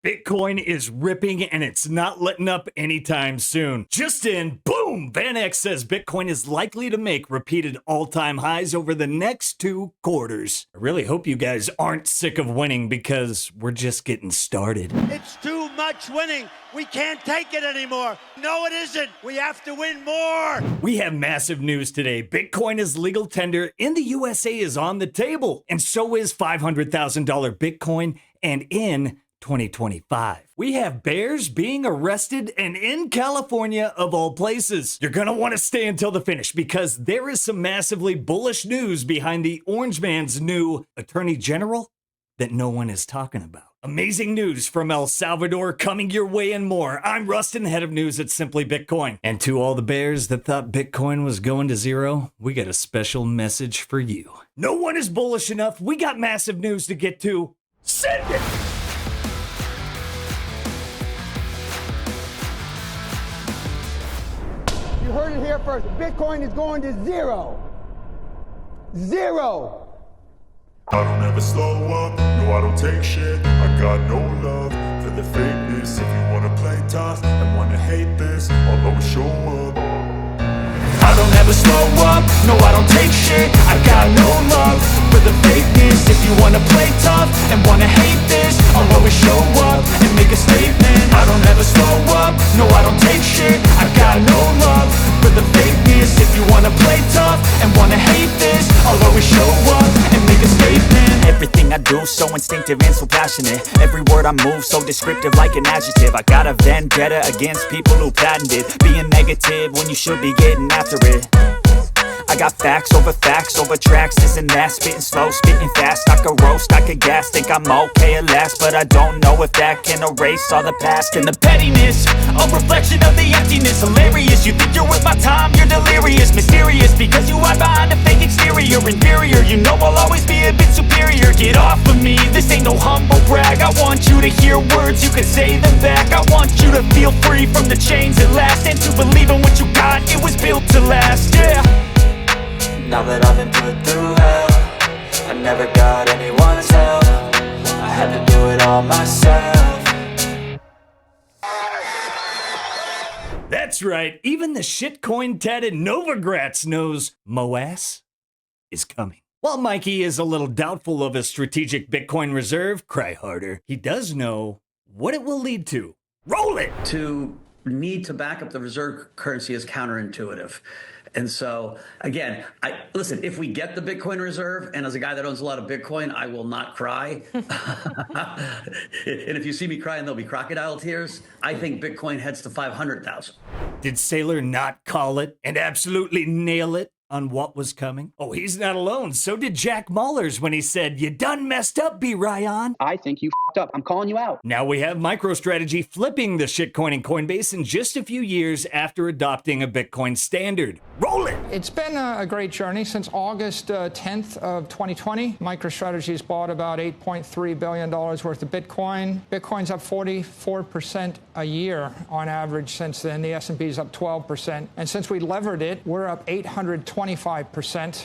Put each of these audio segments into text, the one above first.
Bitcoin is ripping and it's not letting up anytime soon. Just in, boom, VanEck says Bitcoin is likely to make repeated all-time highs over the next 2 quarters. I really hope you guys aren't sick of winning because we're just getting started. It's too much winning. We can't take it anymore. No, it isn't. We have to win more. We have massive news today. Bitcoin is legal tender in the USA is on the table, and so is $500,000 Bitcoin and in 2025. We have bears being arrested and in California of all places. You're gonna want to stay until the finish because there is some massively bullish news behind the Orange Man's new Attorney General that no one is talking about. Amazing news from El Salvador coming your way and more. I'm Rustin, head of news at Simply Bitcoin. And to all the bears that thought Bitcoin was going to zero, we got a special message for you. No one is bullish enough. We got massive news to get to. Send it! You heard it here first. Bitcoin is going to zero. Zero. I don't ever slow up, no I don't take shit. I got no love for the fakeness. If you wanna play tough and wanna hate this, I'll always show up. I don't ever slow up, no I don't take shit. I got no love for the fakeness. If you wanna play tough and wanna hate this, I'll always show up and make a statement. I don't ever slow up, no I don't take shit. I got no love for the fakeness. If you wanna play tough and wanna hate this, I'll always show up and make a statement. Everything I do so instinctive and so passionate. Every word I move so descriptive like an adjective. I got a vendetta against people who patented being negative when you should be getting after it. I got facts over tracks, this and that. Spitting slow, spitting fast, I could roast, I could gas. Think I'm okay at last, but I don't know if that can erase all the past. And the pettiness, a reflection of the emptiness. Hilarious, you think you're worth my time, you're delirious. Mysterious, because you hide behind a fake exterior. Inferior, you know I'll always be a bit superior. Get off of me, this ain't no humble brag. I want you to hear words, you can say them back. I want you to feel free from the chains at last, and to believe in what you got, it was built to last, yeah. Now that I've been put through hell, I never got anyone's help. I had to do it all myself. That's right, even the shitcoin-tatted Novogratz knows Moas is coming. While Mikey is a little doubtful of a strategic Bitcoin reserve, cry harder, he does know what it will lead to. Roll it! To need to back up the reserve currency is counterintuitive. And so, again, listen, if we get the Bitcoin reserve, and as a guy that owns a lot of Bitcoin, I will not cry. And if you see me crying, there'll be crocodile tears. I think Bitcoin heads to 500,000. Did Saylor not call it and absolutely nail it on what was coming? Oh, he's not alone. So did Jack Mallers when he said, "You done messed up, B. Ryan." I think you f***ed up. I'm calling you out. Now we have MicroStrategy flipping the shitcoin in Coinbase in just a few years after adopting a Bitcoin standard. Roll it! It's been a great journey since August 10th of 2020. MicroStrategy's bought about $8.3 billion worth of Bitcoin. Bitcoin's up 44% a year on average since then. The S&P's up 12%. And since we levered it, we're up 825%.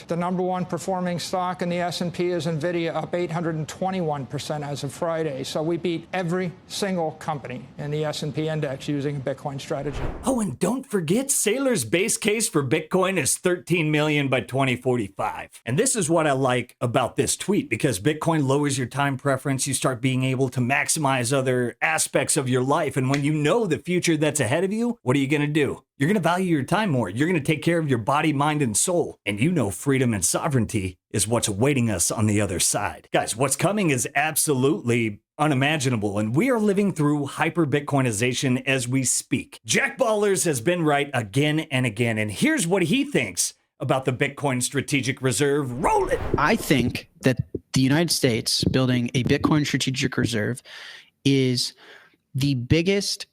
The number one performing stock in the S&P is NVIDIA, up 821% as of Friday. So we beat every single company in the S&P index using a Bitcoin strategy. Oh, and don't forget, Saylor's base case for Bitcoin is 13 million by 2045. And this is what I like about this tweet, because Bitcoin lowers your time preference. You start being able to maximize other aspects of your life. And when you know the future that's ahead of you, what are you going to do? You're going to value your time more. You're going to take care of your body, mind, and soul. And you know freedom and sovereignty is what's awaiting us on the other side. Guys, what's coming is absolutely unimaginable, and we are living through hyper-Bitcoinization as we speak. Jack Ballers has been right again and again, and here's what he thinks about the Bitcoin Strategic Reserve. Roll it! I think that the United States building a Bitcoin Strategic Reserve is the biggest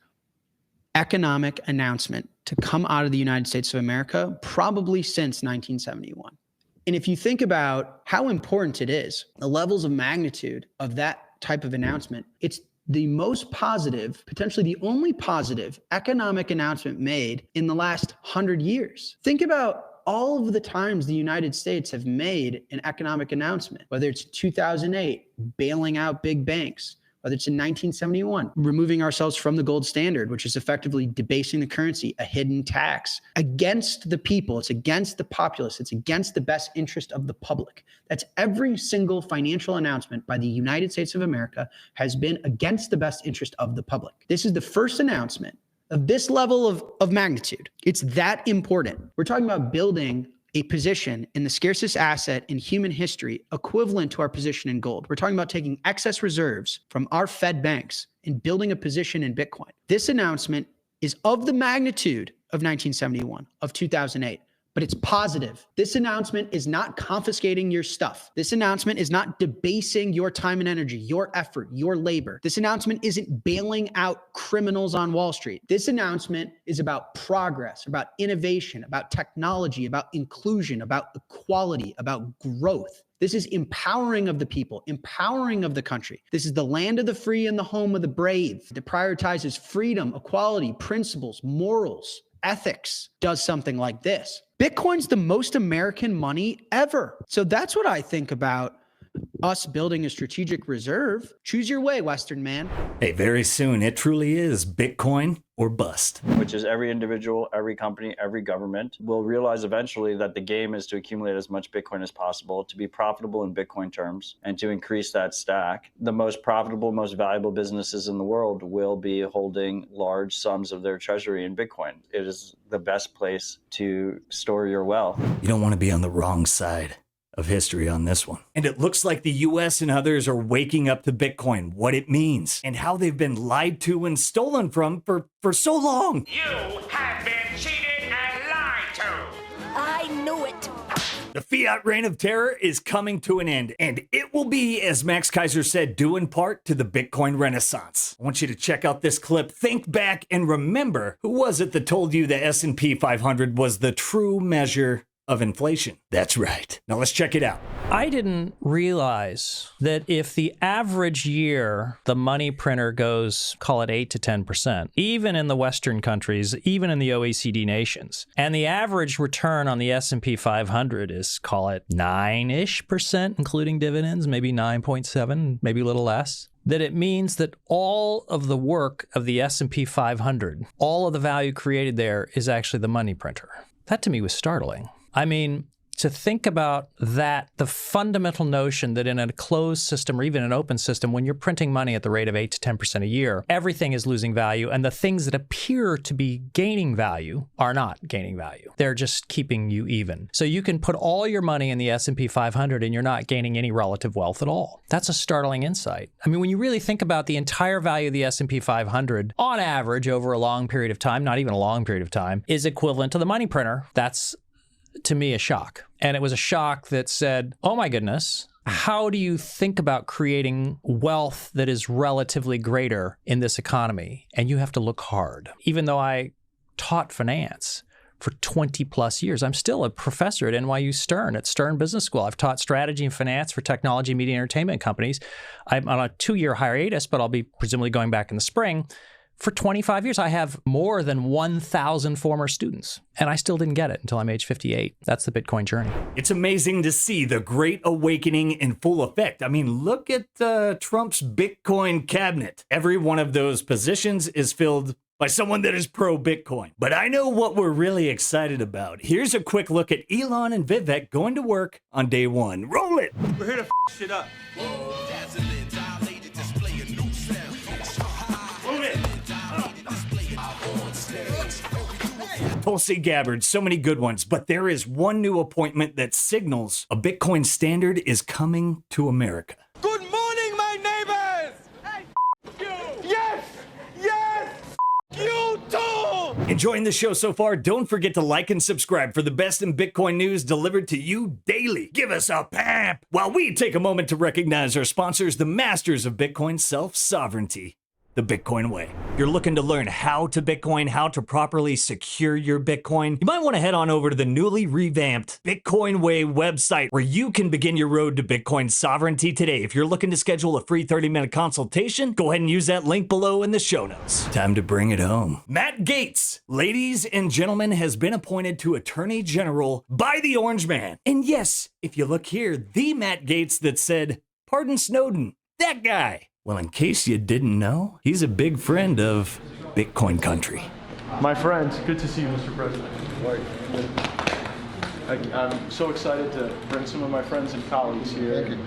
economic announcement to come out of the United States of America probably since 1971. And if you think about how important it is, the levels of magnitude of that type of announcement, it's the most positive, potentially the only positive economic announcement made in the last 100 years. Think about all of the times the United States have made an economic announcement, whether it's 2008, bailing out big banks, whether it's in 1971, removing ourselves from the gold standard, which is effectively debasing the currency, a hidden tax against the people. It's against the populace. It's against the best interest of the public. That's every single financial announcement by the United States of America has been against the best interest of the public. This is the first announcement of this level of magnitude. It's that important. We're talking about building a position in the scarcest asset in human history equivalent to our position in gold. We're talking about taking excess reserves from our Fed banks and building a position in Bitcoin. This announcement is of the magnitude of 1971, of 2008, but it's positive. This announcement is not confiscating your stuff. This announcement is not debasing your time and energy, your effort, your labor. This announcement isn't bailing out criminals on Wall Street. This announcement is about progress, about innovation, about technology, about inclusion, about equality, about growth. This is empowering of the people, empowering of the country. This is the land of the free and the home of the brave. That prioritizes freedom, equality, principles, morals, ethics, does something like this. Bitcoin's the most American money ever. So that's what I think about us building a strategic reserve. Choose your way, Western man. Hey, very soon it truly is Bitcoin or bust. Which is every individual, every company, every government will realize eventually that the game is to accumulate as much Bitcoin as possible, to be profitable in Bitcoin terms, and to increase that stack. The most profitable, most valuable businesses in the world will be holding large sums of their treasury in Bitcoin. It is the best place to store your wealth. You don't want to be on the wrong side of history on this one. And it looks like the US and others are waking up to Bitcoin, what it means, and how they've been lied to and stolen from for so long. You have been cheated and lied to. I knew it. The fiat reign of terror is coming to an end, and it will be, as Max Kaiser said, due in part to the Bitcoin Renaissance. I want you to check out this clip, think back, and remember, who was it that told you the S&P 500 was the true measure of inflation? That's right. Now let's check it out. I didn't realize that if the average year the money printer goes, call it 8 to 10%, even in the Western countries, even in the OECD nations, and the average return on the S&P 500 is, call it 9-ish%, including dividends, maybe 9.7, maybe a little less, that it means that all of the work of the S&P 500, all of the value created there is actually the money printer. That to me was startling. I mean, to think about that, the fundamental notion that in a closed system or even an open system, when you're printing money at the rate of 8 to 10% a year, everything is losing value, and the things that appear to be gaining value are not gaining value. They're just keeping you even. So you can put all your money in the S&P 500 and you're not gaining any relative wealth at all. That's a startling insight. I mean, when you really think about the entire value of the S&P 500, on average over a long period of time, not even a long period of time, is equivalent to the money printer. That's, to me, a shock. And it was a shock that said, oh my goodness, how do you think about creating wealth that is relatively greater in this economy? And you have to look hard. Even though I taught finance for 20 plus years, I'm still a professor at NYU Stern, at Stern Business School. I've taught strategy and finance for technology, media, and entertainment companies. I'm on a 2-year hiatus, but I'll be presumably going back in the spring. For 25 years, I have more than 1,000 former students, and I still didn't get it until I'm age 58. That's the Bitcoin journey. It's amazing to see the Great Awakening in full effect. I mean, look at Trump's Bitcoin cabinet. Every one of those positions is filled by someone that is pro-Bitcoin. But I know what we're really excited about. Here's a quick look at Elon and Vivek going to work on day one. Roll it! We're here to shit up. Tulsi Gabbard, so many good ones, but there is one new appointment that signals a Bitcoin standard is coming to America. Good morning, my neighbors! Hey, you! Yes! Yes! You too! Enjoying the show so far? Don't forget to like and subscribe for the best in Bitcoin news delivered to you daily. Give us a pamp while we take a moment to recognize our sponsors, the masters of Bitcoin self-sovereignty. The Bitcoin way. You're looking to learn how to Bitcoin, how to properly secure your Bitcoin? You might want to head on over to the newly revamped Bitcoin Way website where you can begin your road to Bitcoin sovereignty today. If you're looking to schedule a free 30-minute consultation, go ahead and use that link below in the show notes. Time to bring it home. Matt Gaetz, ladies and gentlemen, has been appointed to Attorney General by the Orange Man. And yes, if you look here, the Matt Gaetz that said, "Pardon Snowden," that guy. Well, in case you didn't know, he's a big friend of Bitcoin country. My friends, good to see you, Mr. President. I'm so excited to bring some of my friends and colleagues here.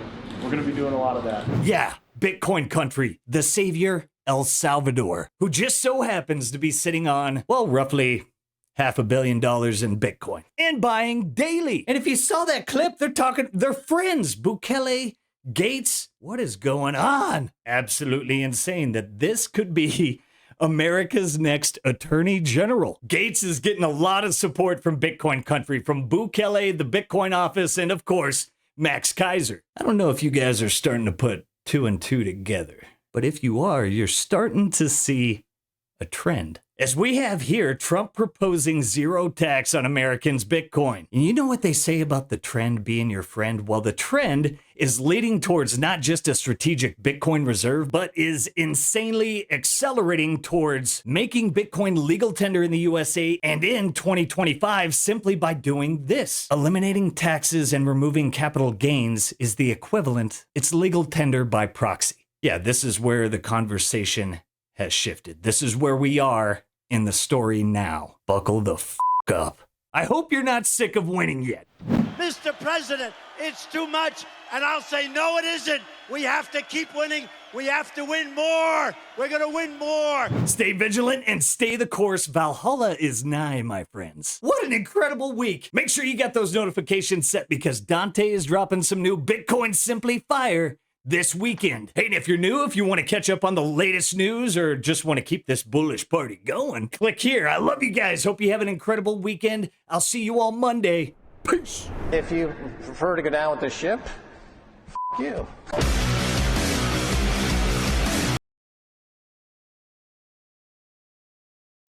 We're going to be doing a lot of that. Yeah, Bitcoin country, the savior, El Salvador, who just so happens to be sitting on, well, roughly $500 million in Bitcoin and buying daily. And if you saw that clip, they're friends, Bukele, Gaetz. What is going on? Absolutely insane that this could be America's next attorney general. Gaetz is getting a lot of support from Bitcoin country, from Bukele, the Bitcoin office, and of course, Max Kaiser. I don't know if you guys are starting to put 2 and 2 together, but if you are, you're starting to see a trend. As we have here, Trump proposing zero tax on Americans' Bitcoin. And you know what they say about the trend being your friend? Well, the trend is leading towards not just a strategic Bitcoin reserve, but is insanely accelerating towards making Bitcoin legal tender in the USA and in 2025 simply by doing this. Eliminating taxes and removing capital gains is the equivalent. It's legal tender by proxy. Yeah, this is where the conversation has shifted. This is where we are in the story now. Buckle the f*** up. I hope you're not sick of winning yet. Mr. President, it's too much, and I'll say, no, it isn't. We have to keep winning. We have to win more. We're going to win more. Stay vigilant and stay the course. Valhalla is nigh, my friends. What an incredible week. Make sure you got those notifications set because Dante is dropping some new Bitcoin Simply Fire this weekend. Hey, and if you're new, if you want to catch up on the latest news or just want to keep this bullish party going, click here. I love you guys. Hope you have an incredible weekend. I'll see you all Monday. Peace. If you prefer to go down with the ship, f*** you.